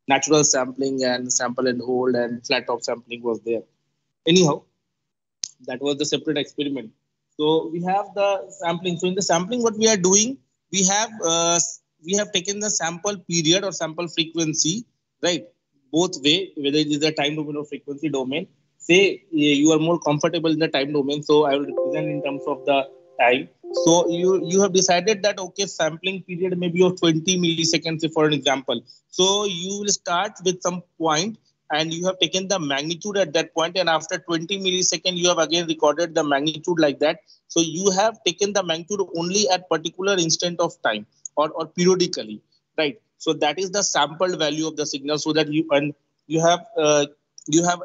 natural sampling and sample and hold and flat top sampling was there. Anyhow, that was the separate experiment. So we have the sampling. So in the sampling, what we are doing, we have uh, we have taken the sample period or sample frequency, right? Both way, whether it is the time domain or frequency domain. Say you are more comfortable in the time domain, so I will represent in terms of the time. So you have decided that okay, sampling period may be of 20 milliseconds, for an example. So you will start with some point and you have taken the magnitude at that point, and after 20 milliseconds you have again recorded the magnitude like that. So you have taken the magnitude only at particular instant of time, or periodically, right? So that is the sampled value of the signal, so that you have you have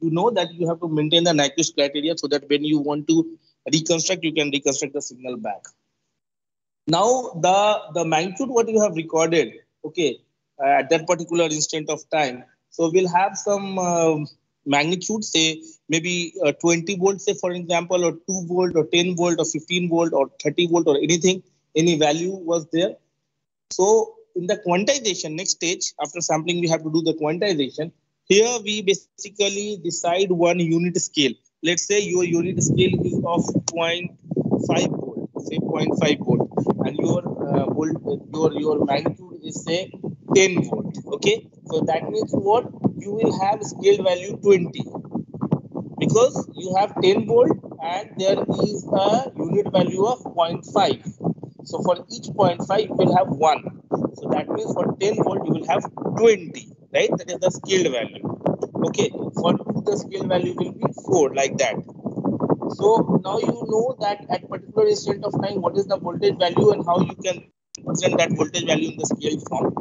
you know that you have to maintain the Nyquist criteria, so that when you want to reconstruct, you can reconstruct the signal back. Now the magnitude what you have recorded, okay, at that particular instant of time, so we'll have some magnitude, say maybe 20 volt, say for example, or 2 volt or 10 volt or 15 volt or 30 volt or anything, any value was there. So in the quantization, next stage after sampling, we have to do the quantization. Here we basically decide one unit scale. Let's say your unit scale is of 0.5 volt, say 0.5 volt, and your magnitude is say 10 volt. Okay, so that means what, you will have scale value 20, because you have 10 volt and there is a unit value of 0.5. So for each 0.5 you will have 1. So that means for 10 volt you will have 20, right? That is the scaled value. Okay, for 2 the scale value will be 4, like that. So now you know that at particular instant of time what is the voltage value and how you can represent that voltage value in the scale form.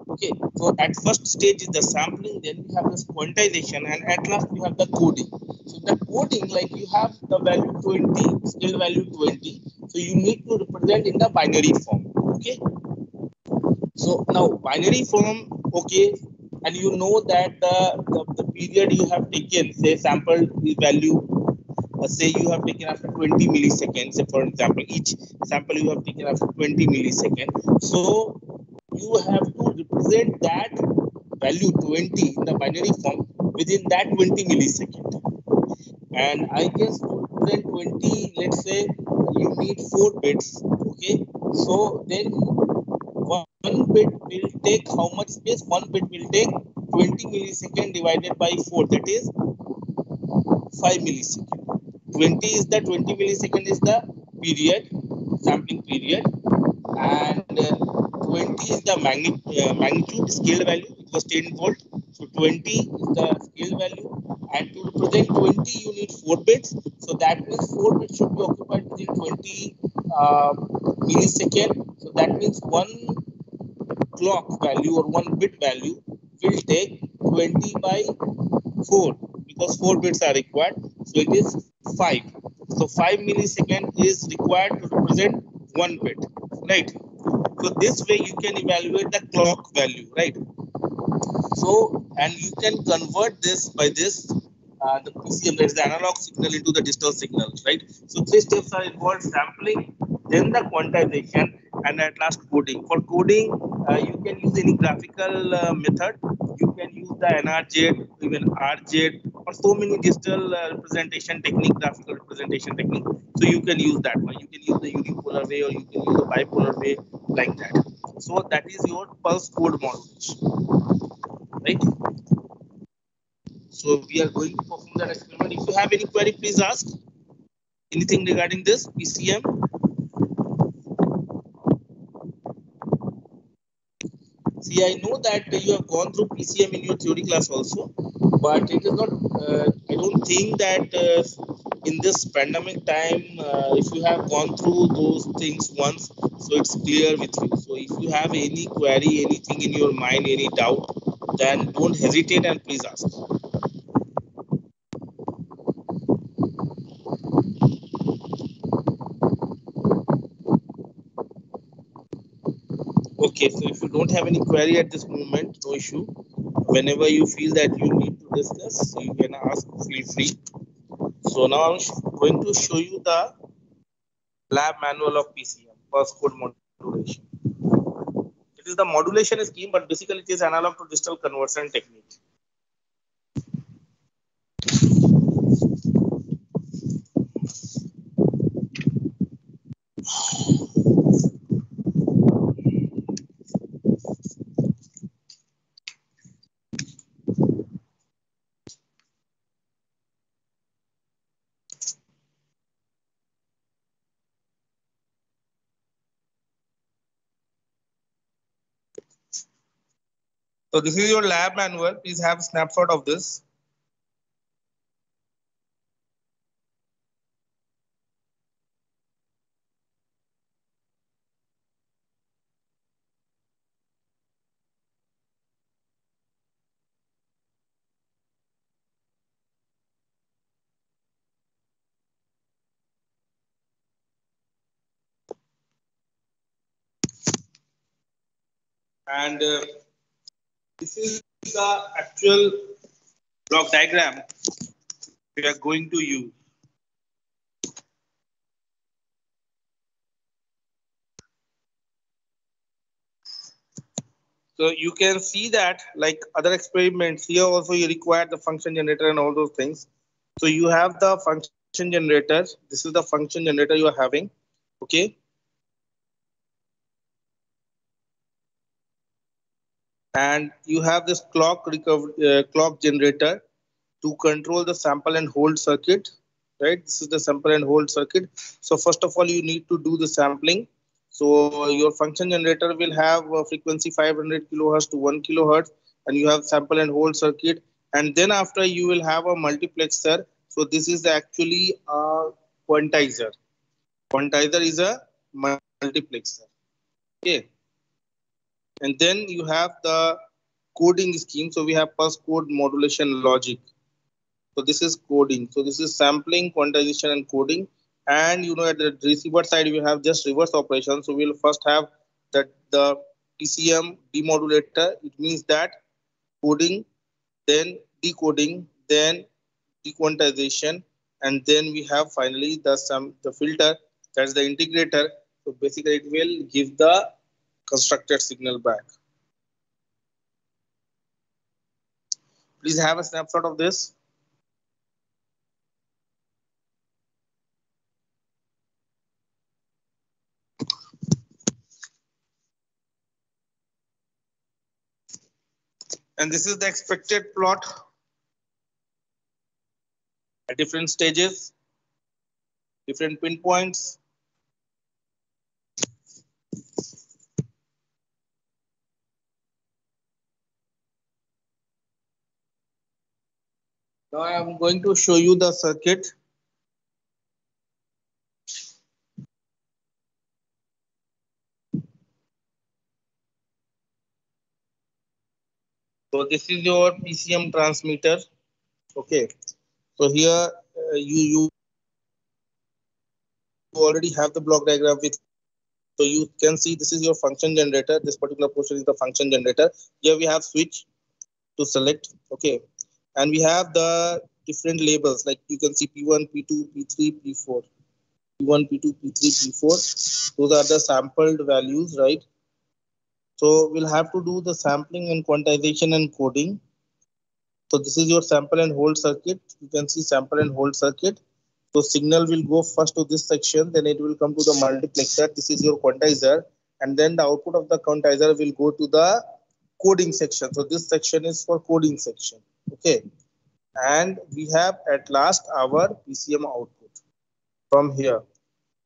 Okay, so at first stage is the sampling, then we have this quantization, and at last we have the coding. So the coding, like you have the value 20, scale value 20, so you need to represent in the binary form. Okay, so now binary form, okay, and you know that the period you have taken, say sample value, say you have taken after 20 milliseconds, say for example, each sample you have taken after 20 milliseconds. So you have to represent that value 20 in the binary form within that 20 millisecond. And I guess to represent 20, let's say you need 4 bits. Okay, so then one bit will take how much space? One bit will take 20 millisecond divided by 4, that is 5 millisecond. 20 is the 20 millisecond is the period, sampling period, and 20 is the magnitude scale value. It was 10 volt, so 20 is the scale value, and to represent 20 you need 4 bits. So that means 4 bits should be occupied within 20 millisecond. So that means one clock value or one bit value will take 20 by 4, because 4 bits are required, so it is 5. So 5 millisecond is required to represent one bit, right? So this way you can evaluate the clock value, right? So, and you can convert this by this the PCM, that is the analog signal, into the digital signal, right? So 3 steps are involved: sampling, then the quantization, and at last coding. For coding, you can use any graphical method. You can use the NRZ, even RZ, or so many digital representation technique, graphical representation technique. So you can use that one. You can use the unipolar way, or you can use the bipolar way, like that. So that is your pulse code modulation, right? So we are going to perform that experiment. If you have any query, please ask. Anything regarding this PCM? See, I know that you have gone through PCM in your theory class also, but it is not. I don't think that in this pandemic time, if you have gone through those things once, so it's clear with you. So if you have any query, anything in your mind, any doubt, then don't hesitate and please ask. Okay, so if you don't have any query at this moment, no issue. Whenever you feel that you need to discuss, you can ask, feel free. So now I'm going to show you the lab manual of PCM, pulse code modulation. It is is the modulation scheme, but basically it is analog to digital conversion technique. So this is your lab manual. Please have a snapshot of this. And this is the actual block diagram we are going to use. So you can see that like other experiments here also you require the function generator and all those things. So you have the function generator. This is the function generator you are having. Okay. And you have this clock generator to control the sample and hold circuit, right? This is the sample and hold circuit. So first of all, you need to do the sampling. So your function generator will have a frequency 500 kilohertz to 1 kilohertz, and you have sample and hold circuit. And then after you will have a multiplexer. So this is actually a quantizer. Quantizer is a multiplexer. Okay. And then you have the coding scheme. So we have pulse code modulation logic. So this is coding. So this is sampling, quantization, and coding. And you know at the receiver side we have just reverse operation. So we'll first have that the PCM demodulator. It means that coding, then decoding, then dequantization, and then we have finally the filter, that's the integrator. So basically it will give the constructed signal back. Please have a snapshot of this. And this is the expected plot at different stages, different pinpoints. Now I am going to show you the circuit. So this is your PCM transmitter. Okay. So here you already have the block diagram with. So you can see this is your function generator. This particular portion is the function generator. Here we have switch to select. Okay. And we have the different labels like you can see P1, P2, P3, P4. P1, P2, P3, P4. Those are the sampled values, right? So we'll have to do the sampling and quantization and coding. So this is your sample and hold circuit. You can see sample and hold circuit. So signal will go first to this section, then it will come to the multiplexer. This is your quantizer, and then the output of the quantizer will go to the coding section. So this section is for coding section. Okay, and we have at last our PCM output from here,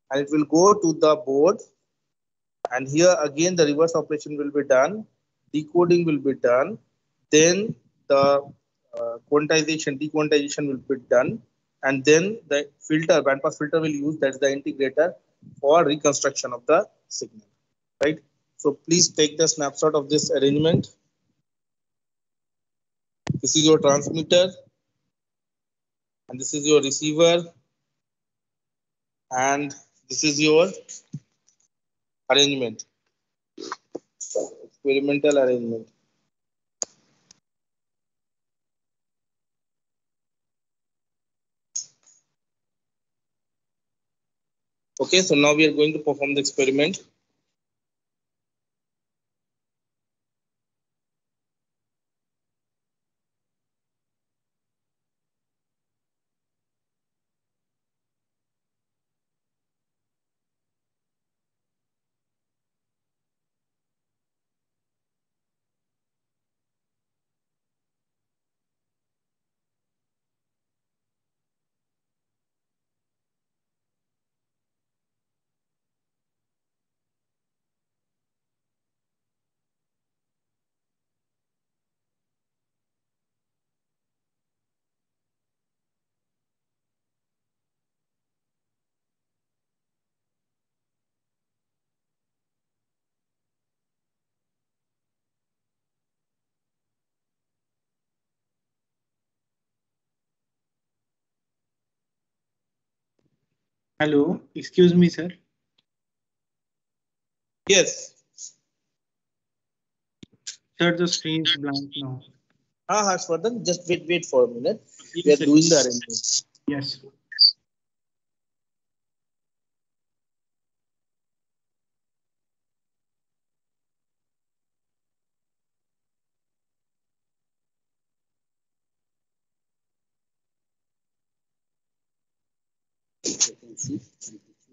and it will go to the board. And here again the reverse operation will be done, decoding will be done, then the quantization, dequantization will be done, and then the filter, bandpass filter will use, that's the integrator for reconstruction of the signal, right? So please take the snapshot of this arrangement. This is your transmitter, and this is your receiver, and this is your arrangement, experimental arrangement. Okay, so now we are going to perform the experiment. Hello, excuse me, sir. Yes. Sir, the screen is blank now. Harshvardhan, just wait for a minute. We Yes, are sir. doing the arrangement. Yes.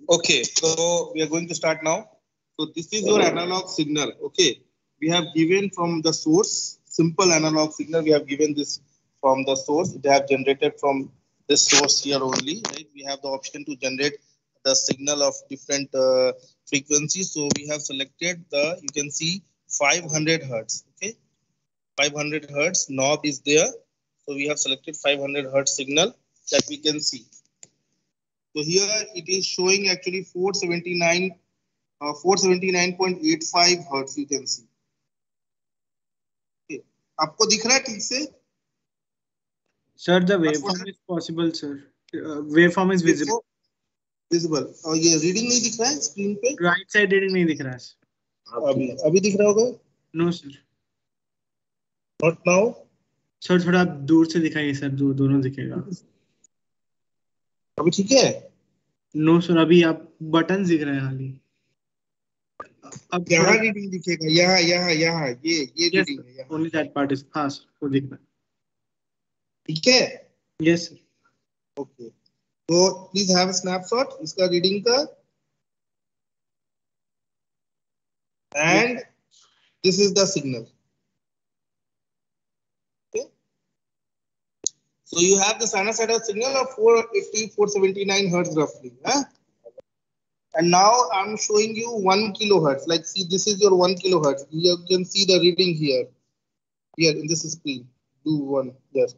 Okay, so we are going to start now. So this is your analog signal. Okay, we have given from the source, simple analog signal. We have given this from the source. They have generated from this source here only. Right, we have the option to generate the signal of different frequencies. So we have selected the, you can see 500 hertz. Okay, 500 hertz knob is there. So we have selected 500 hertz signal that we can see. So here it is showing actually 479, 479.85 hertz. You can see. Okay. आपको दिख रहा है ठीक से? Sir, the waveform is possible, sir. Waveform is visible. Visible और ये reading नहीं दिख रहा है स्क्रीन पे? Right side reading नहीं दिख रहा है. अभी अभी दिख रहा होगा? No, sir. Not now. Sir थोड़ा आप दूर से दिखाइए सर, दोनों दिखेगा. अभी ठीक है? नो सर, अभी आप बटन दिख रहे हैं खाली. अब यहाँ रीडिंग दिखेगा, यहाँ यहाँ यहाँ ये रीडिंग है यहाँ. ओनली दैट पार्ट इज, हाँ सर वो दिख रहा है. ठीक है? Yes sir. ओके, तो प्लीज हैव अ स्नैपशॉट इसका रीडिंग का. And this is the signal. So you have the sinusoidal signal of 480, 479 hertz roughly. Huh? And now I'm showing you 1 kilohertz. Like, see, this is your 1 kilohertz. You can see the reading here. Here in this screen. Do one. Yes.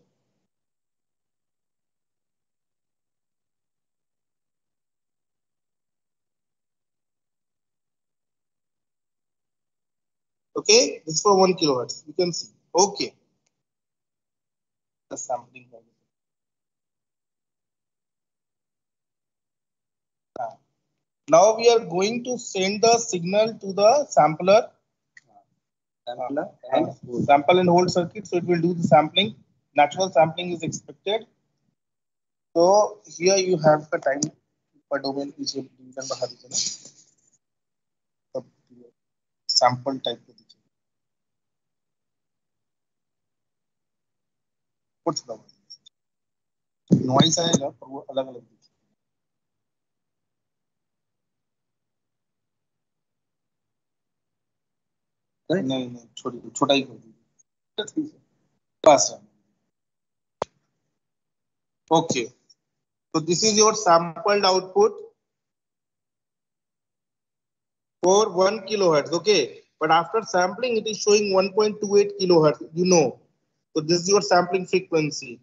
Okay, this is for 1 kilohertz. You can see. Okay. The sampling. Now we are going to send the signal to the sampler. Sample and hold circuit. So it will do the sampling. Natural sampling is expected. So here you have the time per domain is division बढ़ा दीजिए ना. तब sample type को दीजिए. कुछ noise आएगा पर वो अलग अलग दीजिए. नहीं नहीं छोटी छोटा ही कर दीजिए. बस. Okay. So this is your sampled output for 1 kilohertz. Okay. But after sampling, it is showing 1.28 kilohertz. You know. So this is your sampling frequency.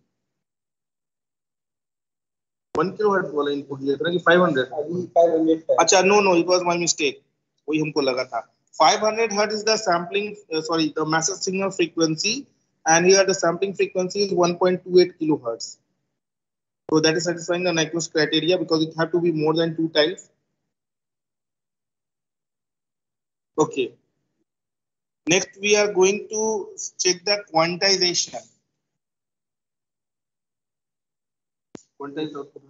1 kilohertz वाला इनपुट लिया था कि 500. अच्छा, no, it was my mistake. वही हमको लगा था. 500 hertz is the sampling, the massive signal frequency, and here the sampling frequency is 1.28 kilohertz. So that is satisfying the Nyquist criteria because it have to be more than 2 times. Okay. Next, we are going to check the quantization. Quantize output.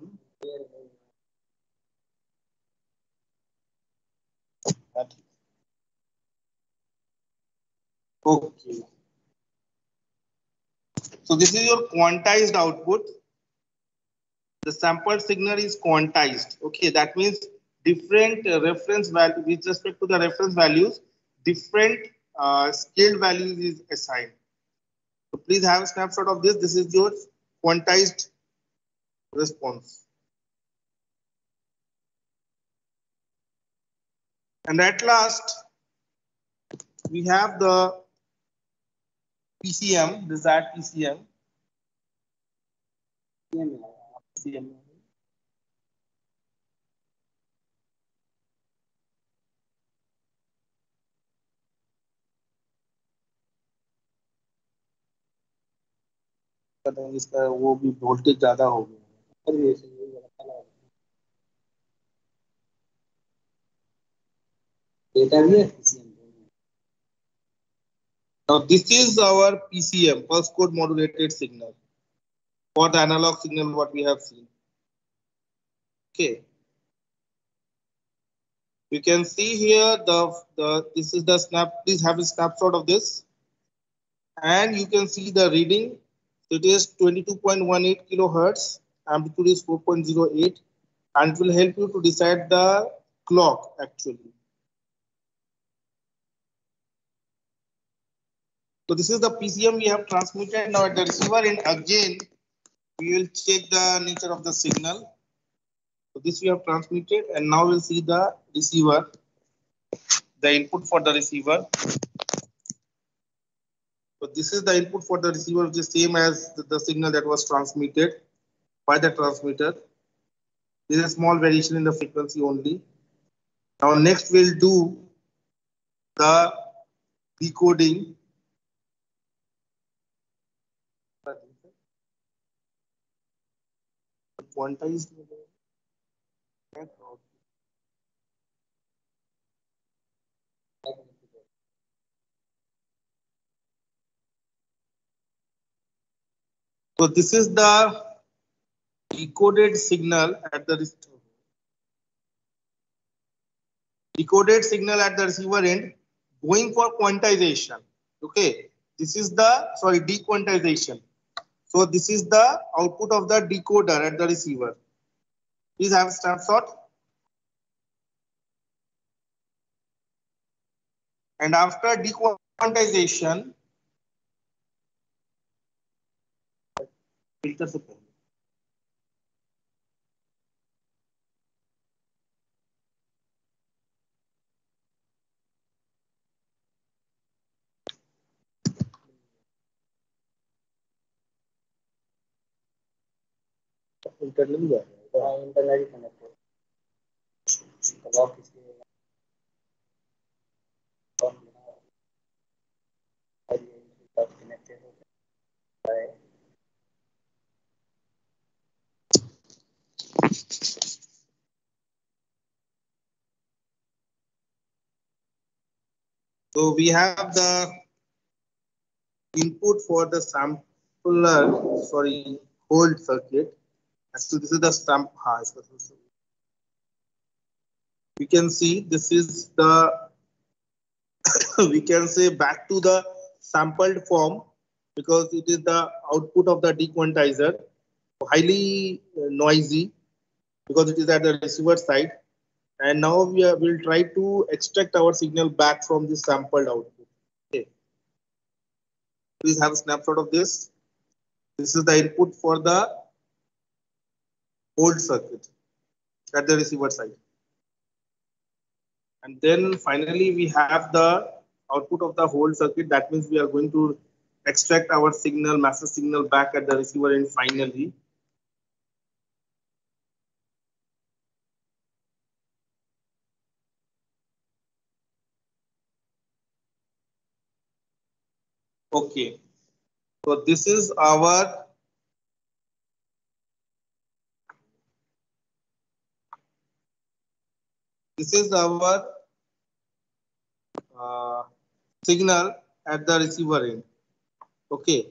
Okay. So this is your quantized output. The sample signal is quantized. Okay, that means different reference value with respect to the reference values, different scaled values is assigned. So please have a snapshot of this. This is your quantized response. And at last, we have the PCM, desired PCM. PCM. इसका वो भी voltage ज्यादा हो गया. Now this is our PCM, pulse code modulated signal, for the analog signal what we have seen. Okay. You can see here the this is the snap. Please have a snapshot of this, and you can see the reading. It is 22.18 kilohertz. Amplitude is 4.08, and it will help you to decide the clock actually. So this is the PCM we have transmitted now at the receiver, and again we will check the nature of the signal. So this we have transmitted, and now we'll see the receiver, the input for the receiver. So this is the input for the receiver, which is same as the signal that was transmitted by the transmitter. There is a small variation in the frequency only. Now next we'll do the decoding. Quantized. So this is the decoded signal at the receiver end, going for quantization. Okay, this is the dequantization. So this is the output of the decoder at the receiver. Please have a snapshot. And after dequantization, filter से internal internal connected So we have the input for the sampler, hold circuit. So this is the stamp. We can see this is the we can say back to the sampled form, because it is the output of the dequantizer, highly noisy because it is at the receiver side. And now will try to extract our signal back from this sampled output. Okay. Please have a snapshot of this. This is the input for the hold circuit at the receiver side. And then finally we have the output of the hold circuit. That means we are going to extract our signal, master signal, back at the receiver end finally. Okay, so this is our signal at the receiver end. Okay,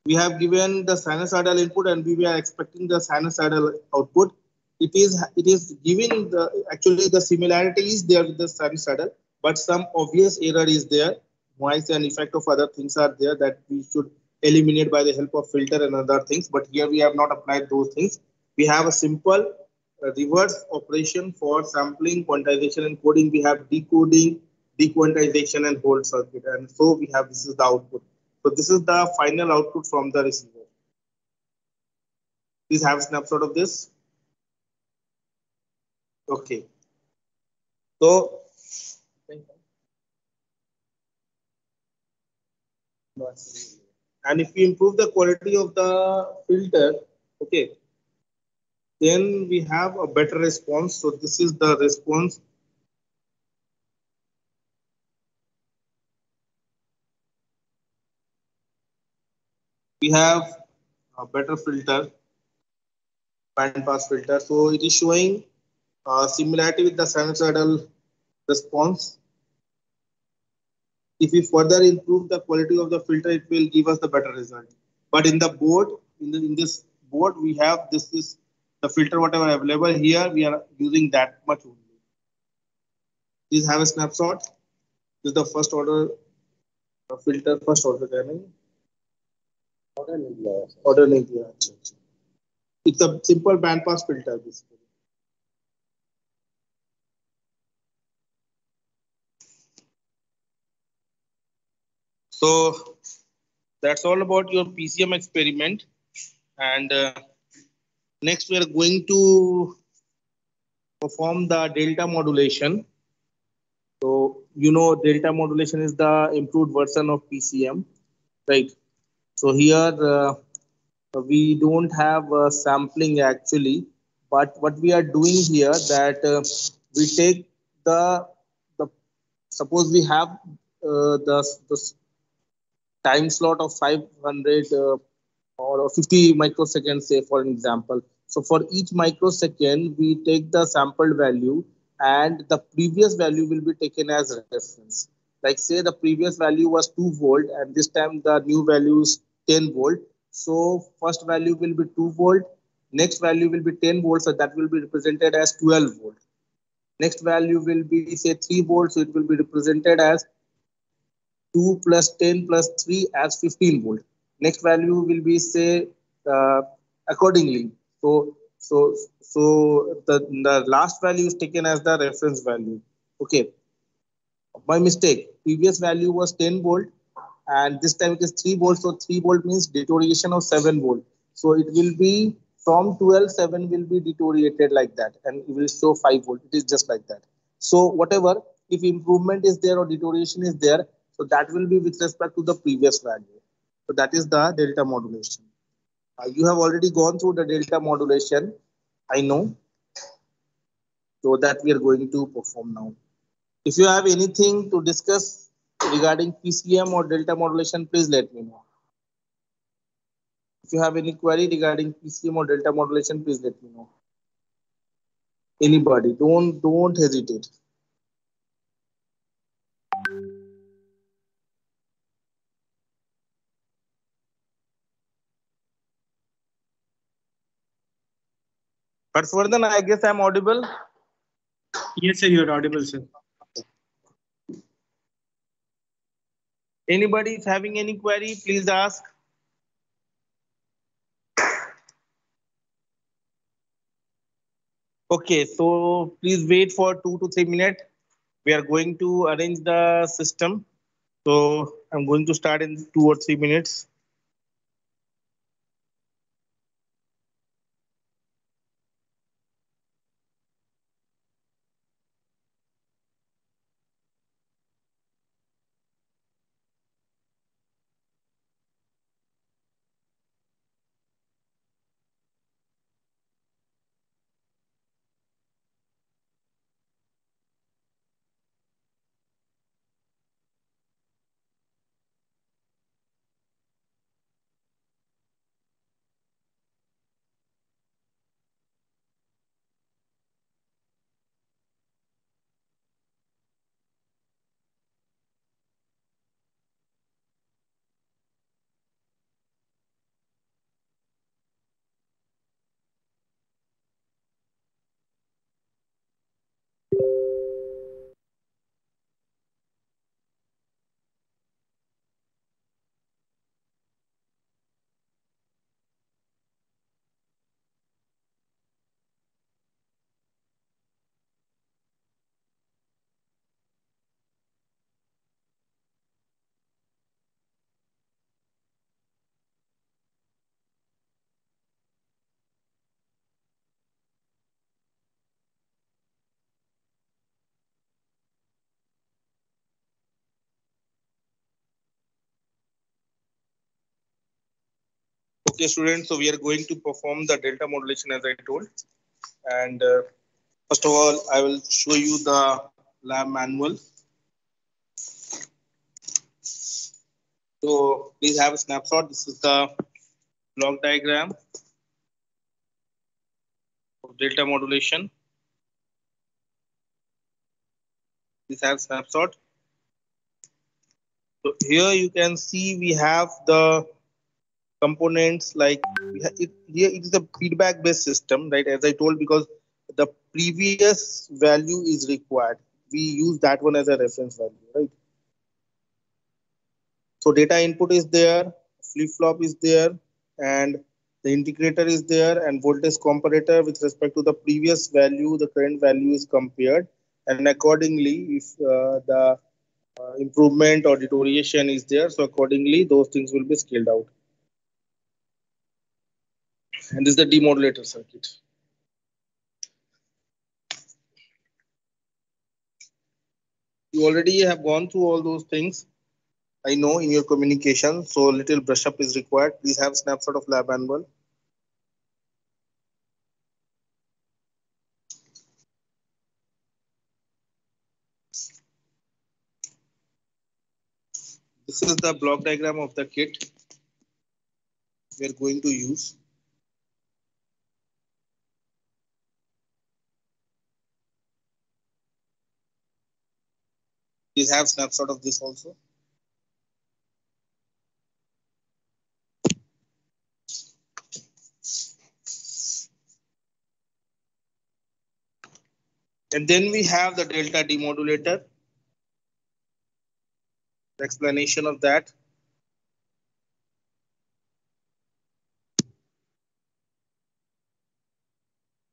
we have given the sinusoidal input and we were expecting the sinusoidal output. It is giving the actually the similarity is there with the sinusoidal, but some obvious error is there. Noise and effect of other things are there that we should eliminate by the help of filter and other things. But here we have not applied those things. We have a simple reverse operation for sampling, quantization, and coding. We have decoding, dequantization, and hold circuit, and so we have this is the output. So this is the final output from the receiver. Please have a snapshot of this. Okay. So and if we improve the quality of the filter, okay, then we have a better response. So this is the response. We have a better filter, band pass filter. So it is showing similarity with the sinusoidal response. If we further improve the quality of the filter, it will give us the better result. But in the board, in this board, we have this is the filter whatever available here. We are using that much only. Please have a snapshot. This is the first order filter, first order timing. Order नहीं दिया. It's a simple band pass filter basically. So that's all about your PCM experiment. And next we are going to perform the delta modulation. So you know delta modulation is the improved version of PCM, right? So here we don't have sampling actually, but what we are doing here that we take the suppose we have the time slot of 500 or 50 microseconds, say for an example. So for each microsecond, we take the sampled value and the previous value will be taken as reference. Like say the previous value was 2 volt and this time the new value is 10 volt. So first value will be 2 volt, next value will be 10 volts, so that will be represented as 12 volt. Next value will be say 3 volts, so it will be represented as 2 plus 10 plus 3 as 15 volt. Next value will be say uh, accordingly. So the last value is taken as the reference value. Okay. By mistake, previous value was 10 volt and this time it is 3 volt. So 3 volt means deterioration of 7 volt. So it will be from 12, 7 will be deteriorated like that and it will show 5 volt. It is just like that. So whatever, if improvement is there or deterioration is there, so that will be with respect to the previous value. So that is the delta modulation. You have already gone through the delta modulation, I know. So that we are going to perform now. If you have anything to discuss regarding PCM or delta modulation, please let me know. If you have any query regarding PCM or delta modulation, please let me know. Anybody, don't hesitate. But Svardhan, I guess I'm audible. Yes, sir, you're audible, sir. Anybody is having any query, please ask. Okay, so please wait for 2 to 3 minutes. We are going to arrange the system. So I'm going to start in 2 or 3 minutes. Okay, students, so we are going to perform the delta modulation as I told. And first of all, I will show you the lab manual. So please have a snapshot. This is the block diagram of delta modulation. Please have snapshot. So here you can see we have the components like here it is a feedback based system, right? As I told, because the previous value is required, we use that one as a reference value, right? So data input is there, flip flop is there, and the integrator is there, and voltage comparator with respect to the previous value, the current value is compared, and accordingly, if the improvement or deterioration is there, so accordingly those things will be scaled out. And this is the demodulator circuit. You already have gone through all those things, I know, in your communication, so little brush up is required. Please have snapshot of lab annual. This is the block diagram of the kit we are going to use. Please have snapshot of this also. And then we have the delta demodulator. The explanation of that.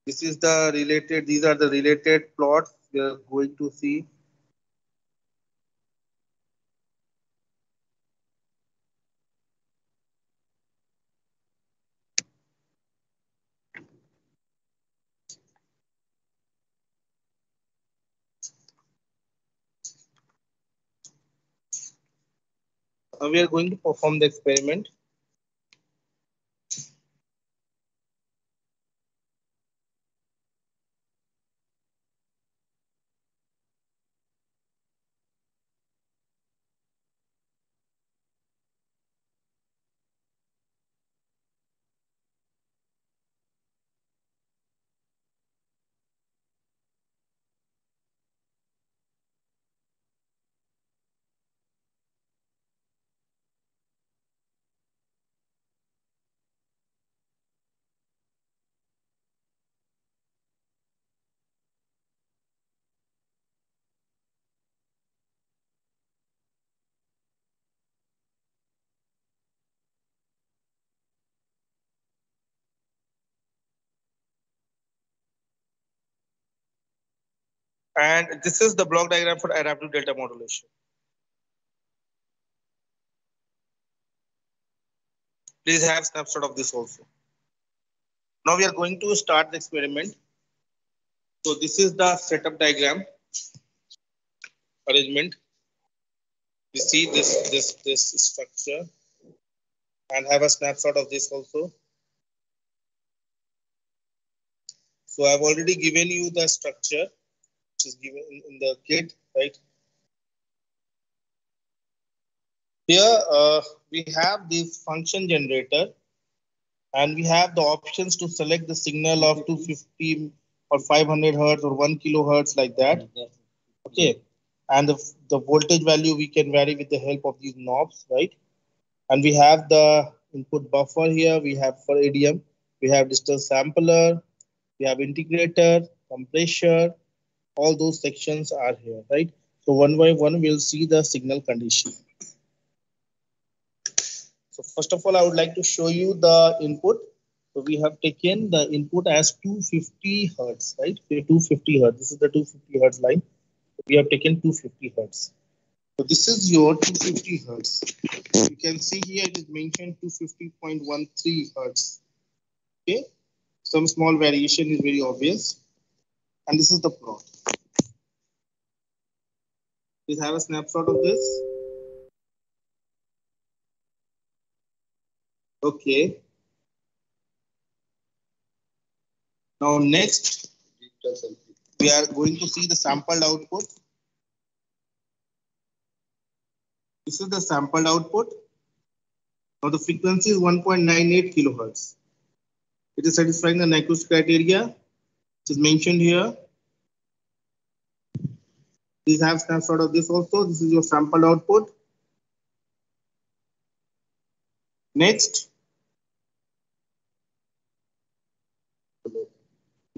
This is the related, these are the related plots we are going to see. We are going to perform the experiment. And this is the block diagram for adaptive delta modulation. Please have snapshot of this also. Now we are going to start the experiment. So this is the setup diagram arrangement. You see this structure, and have a snapshot of this also. So I've already given you the structure which is given in the kit, right? Here we have this function generator, and we have the options to select the signal of 250 or 500 hertz or 1 kilohertz, like that. Okay, and the voltage value we can vary with the help of these knobs, right? And we have the input buffer here. We have for ADM, we have digital sampler, we have integrator, compressor, all those sections are here, right? So one by one, we'll see the signal condition. So first of all, I would like to show you the input. So we have taken the input as 250 hertz, right? 250 hertz. This is the 250 hertz line. We have taken 250 hertz. So this is your 250 hertz. You can see here it is mentioned 250.13 hertz. Okay, some small variation is very obvious. And this is the plot. Please have a snapshot of this. Okay. Now next, we are going to see the sampled output. This is the sampled output. Now the frequency is 1.98 kilohertz. It is satisfying the Nyquist criteria, which is mentioned here. Please have snapshot of this also. This is your sampled output. Next,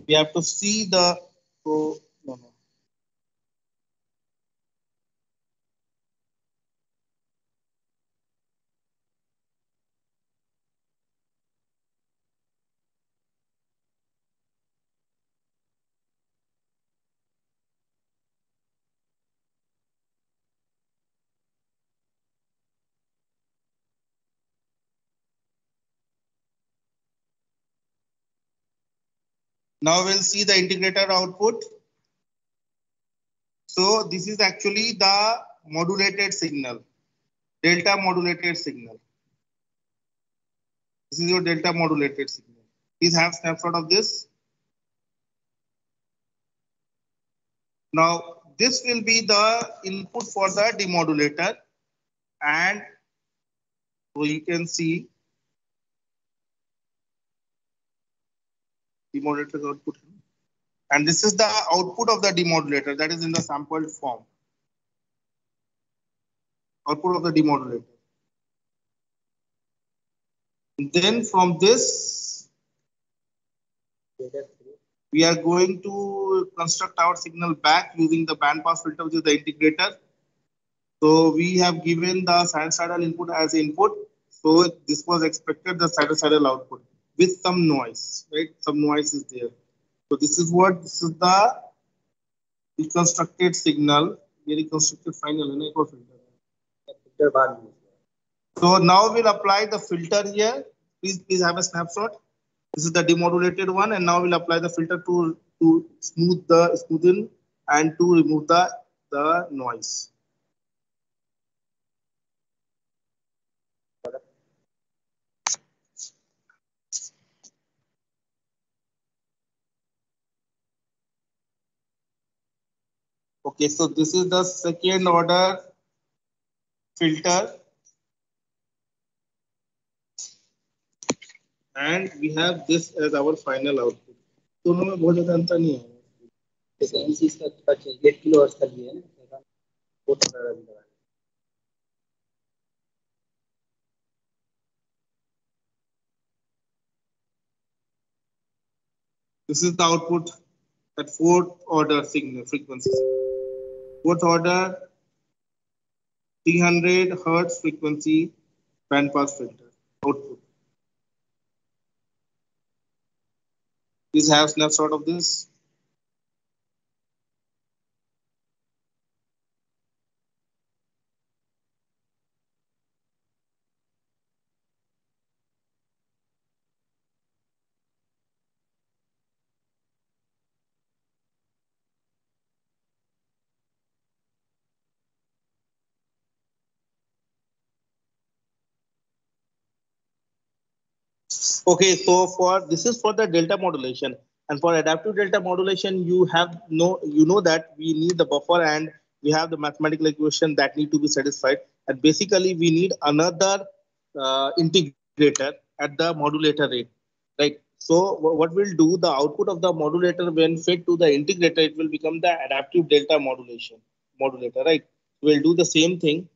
we have to see the so no, no. Now we'll see the integrator output. So this is actually the modulated signal, delta modulated signal. This is your delta modulated signal. Please have snapshot of this. Now this will be the input for the demodulator, and so you can see demodulator output. And this is the output of the demodulator that is in the sampled form. Output of the demodulator. Then from this, we are going to construct our signal back using the bandpass filter, which is the integrator. So we have given the sinusoidal input as input. So this was expected the sinusoidal output with some noise, right? Some noise is there. So this is the reconstructed signal, the reconstructed final filter. So now we'll apply the filter here. Please have a snapshot. This is the demodulated one, and now we'll apply the filter to smoothen and to remove the noise. Okay, so this is the second order filter, and we have this as our final output. दोनों में बहुत ज्यादा अंतर नहीं है. जैसे इसी इसका 8 किलो हर्ट्ज का लिए है ना, वो तो this is the output at fourth order signal frequency. Fourth order 300 hertz frequency bandpass filter output. Please have snapshot of this. Okay, so for this is for the delta modulation, and for adaptive delta modulation, you know that we need the buffer and we have the mathematical equation that need to be satisfied, and basically we need another integrator at the modulator rate, right? So what we'll do, the output of the modulator when fed to the integrator, it will become the adaptive delta modulator, right? We'll do the same thing.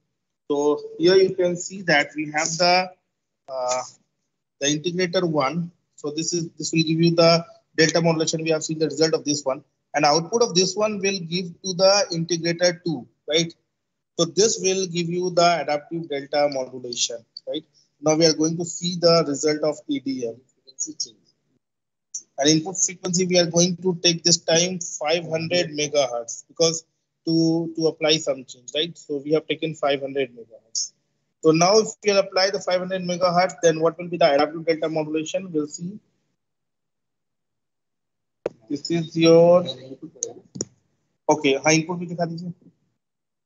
So here you can see that we have uh, the integrator one. So this will give you the delta modulation. We have seen the result of this one, and output of this one will give to the integrator two, right? So this will give you the adaptive delta modulation, right? Now we are going to see the result of EDM. And input frequency, we are going to take this time 500 megahertz because to apply some change, right? So we have taken 500 megahertz. So now if we apply the 500 megahertz, then what will be the adaptive delta modulation? We'll see. This is your okay. High input भी दिखा दीजिए.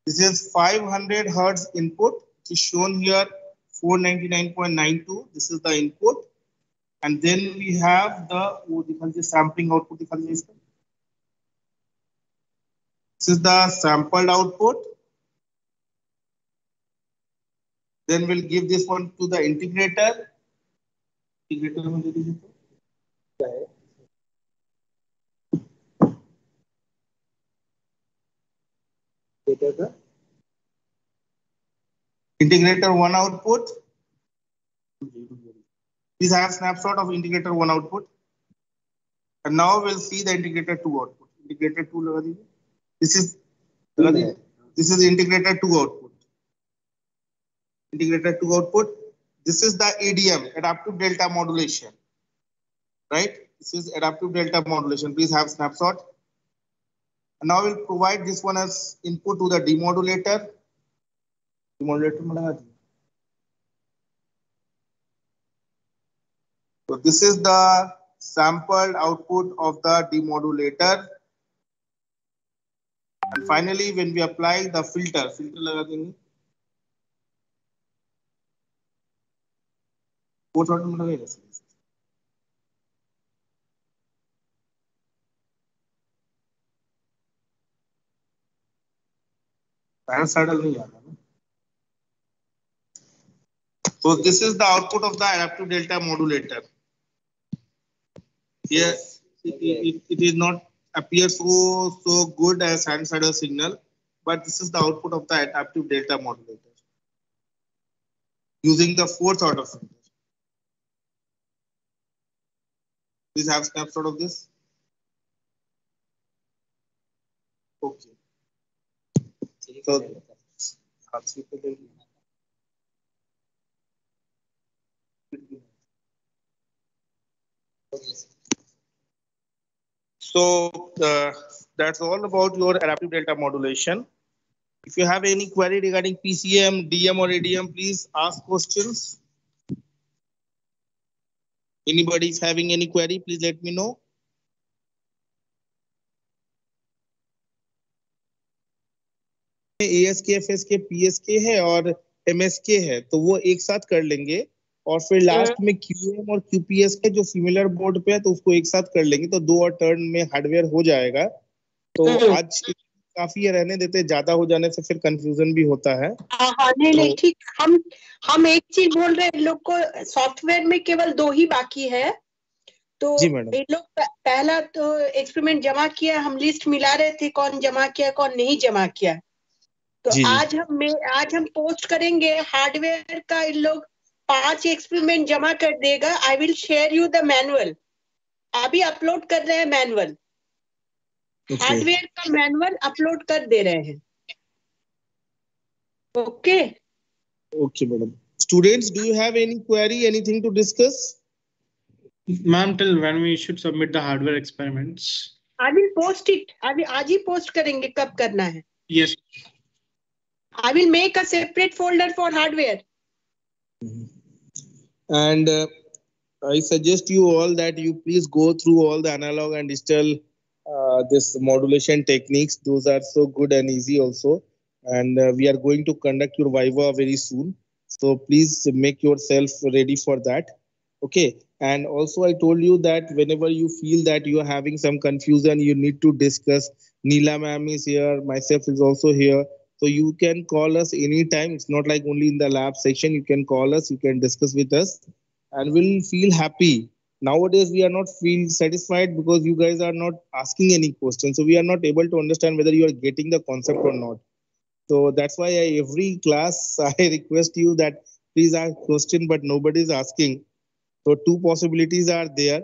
This is 500 hertz input, which is shown here 499.92. This is the input, and then we have the sampling output. This is the sampled output. Then we'll give this one to the integrator. Integrator one output. Please have snapshot of integrator 1 output. And now we'll see the integrator 2 output. Integrator 2 लगा दीजिए. This is integrator 2 output. Integrator 2 output. This is the ADM, adaptive delta modulation. Right? This is adaptive delta modulation. Please have snapshot. And now we'll provide this one as input to the demodulator. Demodulator में लगा दीजिए. So this is the sampled output of the demodulator. And finally, when we apply the filter लगा देंगे. वो थोड़ा में लगेगा. Sinusoidal नहीं आता ना. So this is the output of the adaptive delta modulator. Here it is not appear so good as sinusoidal signal, but this is the output of the adaptive delta modulator using the fourth order filter. Please have snapshot of this. Okay. So that's all about your adaptive delta modulation. If you have any query regarding PCM, DM or ADM, please ask questions. Anybody is having any query, please let me know. ASK, FSK, PSK है और MSK है, तो वो एक साथ कर लेंगे और फिर लास्ट में QM और QPS के जो सिमिलर बोर्ड पे है तो उसको एक साथ कर लेंगे, तो 2 और टर्न में हार्डवेयर हो जाएगा. तो आज काफी रहने देते, ज्यादा हो जाने से फिर कंफ्यूजन भी होता है. नहीं ठीक. हम एक चीज बोल रहे हैं, लोग को सॉफ्टवेयर में केवल 2 ही बाकी है. तो ये लोग पहला तो एक्सपेरिमेंट जमा किया, हम लिस्ट मिला रहे थे कौन जमा किया कौन नहीं जमा किया. तो आज हम पोस्ट करेंगे हार्डवेयर का. इन लोग 5 एक्सपेरिमेंट जमा कर देगा. I will share you the manual. अभी अपलोड कर रहे हैं मैनुअल. हार्डवेयर का मैनुअल अपलोड कर दे रहे हैं. Okay okay madam. Students, do you have any query, anything to discuss? Ma'am, till when we should submit the hardware experiments? I will post it. अभी आज ही पोस्ट करेंगे. कब करना है? Yes. I will make a separate folder for hardware. And I suggest you all that you please go through all the analog and digital this modulation techniques. Those are so good and easy also. And we are going to conduct your Viva very soon. So please make yourself ready for that. Okay. And also I told you that whenever you feel that you are having some confusion, you need to discuss. Neela ma'am is here. Myself is also here. So you can call us anytime. It's not like only in the lab section. You can call us, you can discuss with us, and we'll feel happy. Nowadays, we are not feel satisfied because you guys are not asking any questions. So we are not able to understand whether you are getting the concept or not. So that's why every class, I request you that please ask question, but nobody is asking. So 2 possibilities are there.